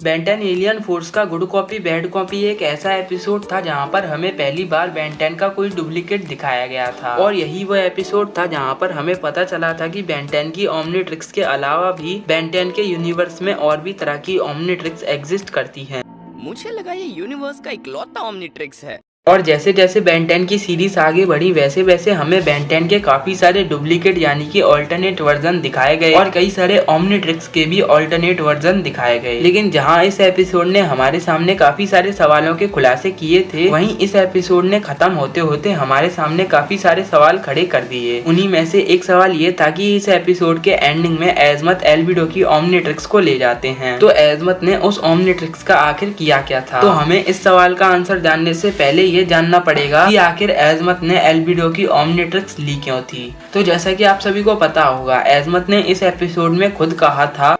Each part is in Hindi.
बेन 10 एलियन फोर्स का गुड कॉपी बैड कॉपी एक ऐसा एपिसोड था जहां पर हमें पहली बार बेन 10 का कोई डुप्लीकेट दिखाया गया था और यही वो एपिसोड था जहां पर हमें पता चला था कि बेन 10 की ओमनिट्रिक्स के अलावा भी बेन 10 के यूनिवर्स में और भी तरह की ओमनिट्रिक्स एग्जिस्ट करती हैं। मुझे लगा ये यूनिवर्स का इकलौता ओमनिट्रिक्स है। और जैसे जैसे बेन 10 की सीरीज आगे बढ़ी वैसे वैसे हमें बेन 10 के काफी सारे डुप्लीकेट यानी कि ऑल्टरनेट वर्जन दिखाए गए और कई सारे ओमनिट्रिक्स के भी ऑल्टरनेट वर्जन दिखाए गए। लेकिन जहां इस एपिसोड ने हमारे सामने काफी सारे सवालों के खुलासे किए थे, वहीं इस एपिसोड ने खत्म होते होते हमारे सामने काफी सारे सवाल खड़े कर दिए। उन्हीं में से एक सवाल ये था कि इस एपिसोड के एंडिंग में एजमत एल्बिडो की ओमनिट्रिक्स को ले जाते हैं, तो एजमत ने उस ओमनिट्रिक्स का आखिर किया क्या था। तो हमें इस सवाल का आंसर जानने से पहले ये जानना पड़ेगा कि आखिर एजमत ने एल्बिडो की ओमनिट्रिक्स ली क्यों थी। तो जैसा कि आप सभी को पता होगा, एजमत ने इस एपिसोड में खुद कहा था,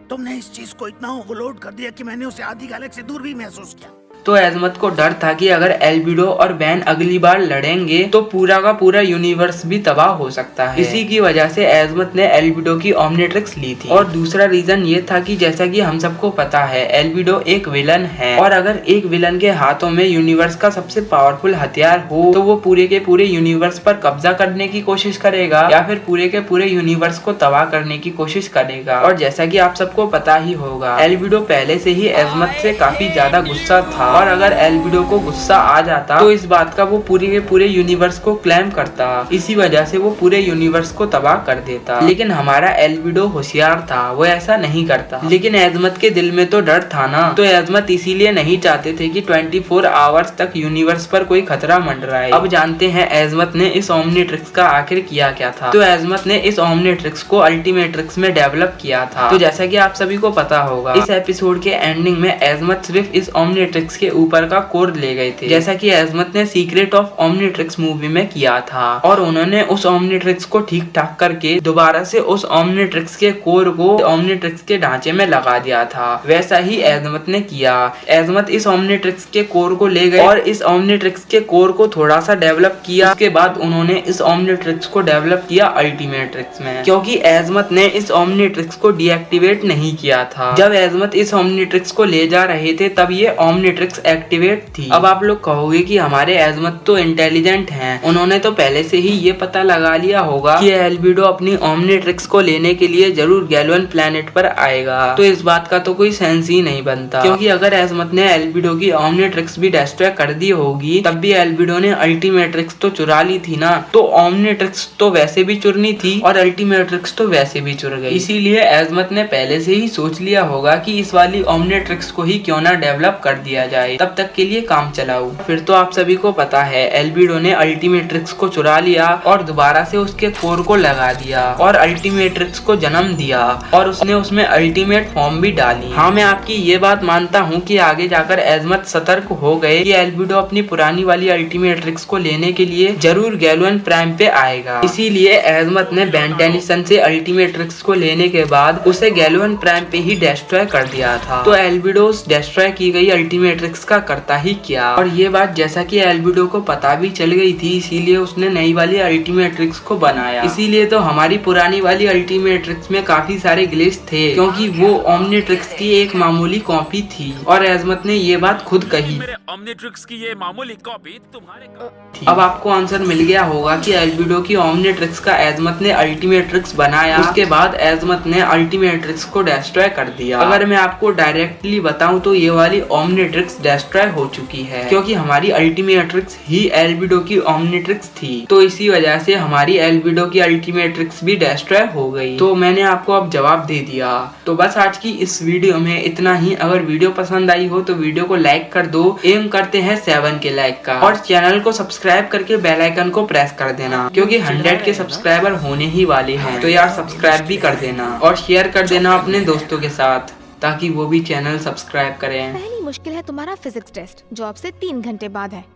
तुमने इस चीज को इतना ओवरलोड कर दिया कि मैंने उसे आधी गैलेक्सी दूर भी महसूस किया। तो एजमत को डर था कि अगर एल्बिडो और बैन अगली बार लड़ेंगे तो पूरा का पूरा यूनिवर्स भी तबाह हो सकता है। इसी की वजह से एजमत ने एल्बिडो की ओमनिट्रिक्स ली थी। और दूसरा रीजन ये था कि जैसा कि हम सबको पता है, एल्बिडो एक विलन है और अगर एक विलन के हाथों में यूनिवर्स का सबसे पावरफुल हथियार हो तो वो पूरे के पूरे यूनिवर्स पर कब्जा करने की कोशिश करेगा या फिर पूरे के पूरे यूनिवर्स को तबाह करने की कोशिश करेगा। और जैसा कि आप सबको पता ही होगा, एल्बिडो पहले से ही एजमत से काफी ज्यादा गुस्सा था और अगर एल्बिडो को गुस्सा आ जाता तो इस बात का वो पूरे के पूरे यूनिवर्स को क्लेम करता। इसी वजह से वो पूरे यूनिवर्स को तबाह कर देता। लेकिन हमारा एल्बिडो होशियार था, वो ऐसा नहीं करता। लेकिन एजमत के दिल में तो डर था ना, तो एजमत इसीलिए नहीं चाहते थे कि 24 आवर्स तक यूनिवर्स पर कोई खतरा मंडराए। अब जानते हैं एजमत ने इस ओमनिट्रिक्स का आखिर किया क्या था। तो एजमत ने इस ओमनिट्रिक्स को अल्टीमेट्रिक्स में डेवलप किया था। तो जैसा कि आप सभी को पता होगा, इस एपिसोड के एंडिंग में एजमत सिर्फ इस ओमनिट्रिक्स के ऊपर का कोर ले गए थे, जैसा कि एजमत ने सीक्रेट ऑफ ओमनिट्रिक्स मूवी में किया था। और उन्होंने उस ओमनिट्रिक्स को ठीक ठाक करके दोबारा से उस ओमनिट्रिक्स के कोर को ओमनिट्रिक्स के ढांचे में लगा दिया था। वैसा ही एजमत ने किया। एजमत इस ओमनिट्रिक्स के कोर को ले गए और इस ओमनिट्रिक्स के कोर को थोड़ा सा डेवलप किया। उसके बाद उन्होंने इस ओमनिट्रिक्स को डेवलप किया अल्टीमेट्रिक्स में, क्योंकि एजमत ने इस ओमनिट्रिक्स को डीएक्टिवेट नहीं किया था। जब एजमत इस ओमनिट्रिक्स को ले जा रहे थे तब ये ओमनिट्रिक्स एक्टिवेट थी। अब आप लोग कहोगे कि हमारे एजमत तो इंटेलिजेंट हैं, उन्होंने तो पहले से ही ये पता लगा लिया होगा कि एल्बिडो अपनी ओमनिट्रिक्स को लेने के लिए जरूर गैलवन प्लेनेट पर आएगा। तो इस बात का तो कोई सेंस ही नहीं बनता, क्योंकि अगर एजमत ने एल्बिडो की ओमनिट्रिक्स भी डिस्ट्रॉय कर दी होगी तब भी एल्बिडो ने अल्टीमेट्रिक्स तो चुरा ली थी ना। तो ओमनिट्रिक्स तो वैसे भी चुरनी थी और अल्टीमेट्रिक्स तो वैसे भी चुर गई। इसीलिए एजमत ने पहले से ही सोच लिया होगा कि इस वाली ओमनिट्रिक्स को ही क्यों ना डेवलप कर दिया जाए, तब तक के लिए काम चलाओ। फिर तो आप सभी को पता है, एल्बिडो ने अल्टीमेट्रिक्स को चुरा लिया और दोबारा से उसके कोर को लगा दिया और अल्टीमेट्रिक्स को जन्म दिया और उसने उसमें अल्टीमेट फॉर्म भी डाली। हाँ, मैं आपकी ये बात मानता हूँ कि आगे जाकर एजमत सतर्क हो गए कि एल्बिडो अपनी पुरानी वाली अल्टीमेट्रिक्स को लेने के लिए जरूर गैलवन प्राइम पे आएगा। इसीलिए एजमत ने बेन टेनिसन से अल्टीमेट्रिक्स को लेने के बाद उसे गैलवन प्राइम पे ही डिस्ट्रॉय कर दिया था। तो एल्बिडो उस डिस्ट्रॉय की गई अल्टीमेट्रिक्स का करता ही क्या। और ये बात जैसा कि एल्बिडो को पता भी चल गई थी, इसीलिए उसने नई वाली अल्टीमेट्रिक्स को बनाया। इसीलिए तो हमारी पुरानी वाली अल्टीमेट्रिक्स में काफी सारे ग्लिच थे, क्योंकि वो ओमनिट्रिक्स की एक मामूली कॉपी थी और एजमत ने ये बात खुद कही। मेरे ओमनिट्रिक्स की ये मामूली कॉपी तुम्हारे अब आपको आंसर मिल गया होगा कि एल्बिडो की ओमनिट्रिक्स का एजमत ने अल्टीमेट्रिक्स बनाया, उसके बाद एजमत ने अल्टीमेट्रिक्स को डिस्ट्रॉय कर दिया। अगर मैं आपको डायरेक्टली बताऊं तो ये वाली ओमनिट्रिक्स डिस्ट्रॉय हो चुकी है, क्योंकि हमारी अल्टीमेट्रिक्स ही एल्बिडो की ओमनिट्रिक्स थी। तो इसी वजह से हमारी एल्बिडो की अल्टीमेट्रिक्स भी डिस्ट्रॉय हो गई। तो मैंने आपको अब जवाब दे दिया। तो बस आज की इस वीडियो में इतना ही। अगर वीडियो पसंद आई हो तो वीडियो को लाइक कर दो, एम करते हैं 7 के लाइक का, और चैनल को सब्सक्राइब करके बेल आइकन को प्रेस कर देना, क्योंकि 100 के सब्सक्राइबर होने ही वाले हैं। तो यार सब्सक्राइब भी कर देना और शेयर कर देना अपने दोस्तों के साथ, ताकि वो भी चैनल सब्सक्राइब करें। पहली मुश्किल है तुम्हारा फिजिक्स टेस्ट, जो अब से 3 घंटे बाद है।